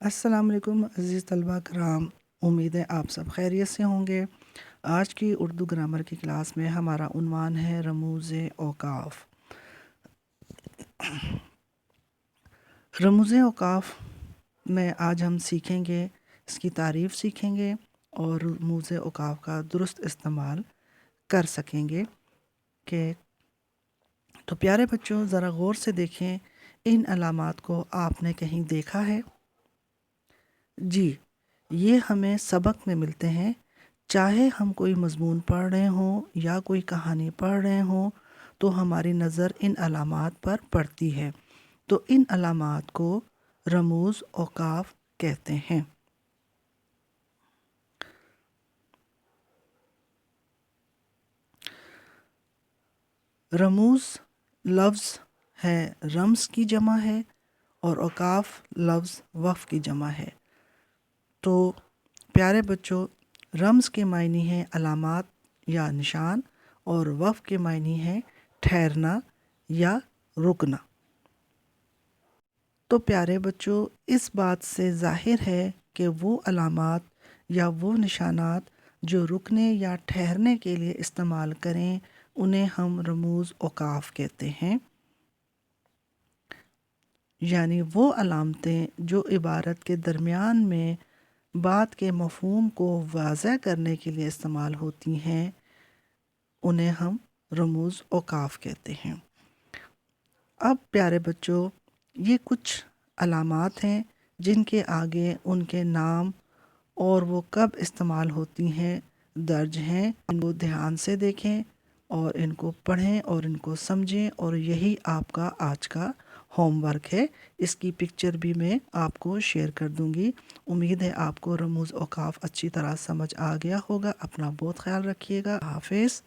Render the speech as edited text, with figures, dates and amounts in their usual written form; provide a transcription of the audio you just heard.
السلام علیکم عزیز طلبہ کرام، امید ہے آپ سب خیریت سے ہوں گے۔ آج کی اردو گرامر کی کلاس میں ہمارا عنوان ہے رموز اوقاف۔ رموز اوقاف میں آج ہم سیکھیں گے، اس کی تعریف سیکھیں گے اور رموز اوقاف کا درست استعمال کر سکیں گے کہ تو پیارے بچوں ذرا غور سے دیکھیں، ان علامات کو آپ نے کہیں دیکھا ہے؟ جی، یہ ہمیں سبق میں ملتے ہیں۔ چاہے ہم کوئی مضمون پڑھ رہے ہوں یا کوئی کہانی پڑھ رہے ہوں تو ہماری نظر ان علامات پر پڑتی ہے، تو ان علامات کو رموز اوقاف کہتے ہیں۔ رموز لفظ ہے رمز کی جمع ہے اور اوقاف لفظ وقف کی جمع ہے۔ تو پیارے بچوں، رمز کے معنی ہے علامات یا نشان اور وقف کے معنی ہے ٹھہرنا یا رکنا۔ تو پیارے بچوں، اس بات سے ظاہر ہے کہ وہ علامات یا وہ نشانات جو رکنے یا ٹھہرنے کے لیے استعمال کریں انہیں ہم رموز اوقاف کہتے ہیں، یعنی وہ علامتیں جو عبارت کے درمیان میں بات کے مفہوم کو واضح کرنے کے لیے استعمال ہوتی ہیں انہیں ہم رموز اوقاف کہتے ہیں۔ اب پیارے بچوں، یہ کچھ علامات ہیں جن کے آگے ان کے نام اور وہ کب استعمال ہوتی ہیں درج ہیں۔ ان کو دھیان سے دیکھیں اور ان کو پڑھیں اور ان کو سمجھیں، اور یہی آپ کا آج کا ہوم ورک ہے۔ اس کی پکچر بھی میں آپ کو شیئر کر دوں گی۔ امید ہے آپ کو رموز اوقاف اچھی طرح سمجھ آ گیا ہوگا۔ اپنا بہت خیال رکھیے گا۔ حافظ۔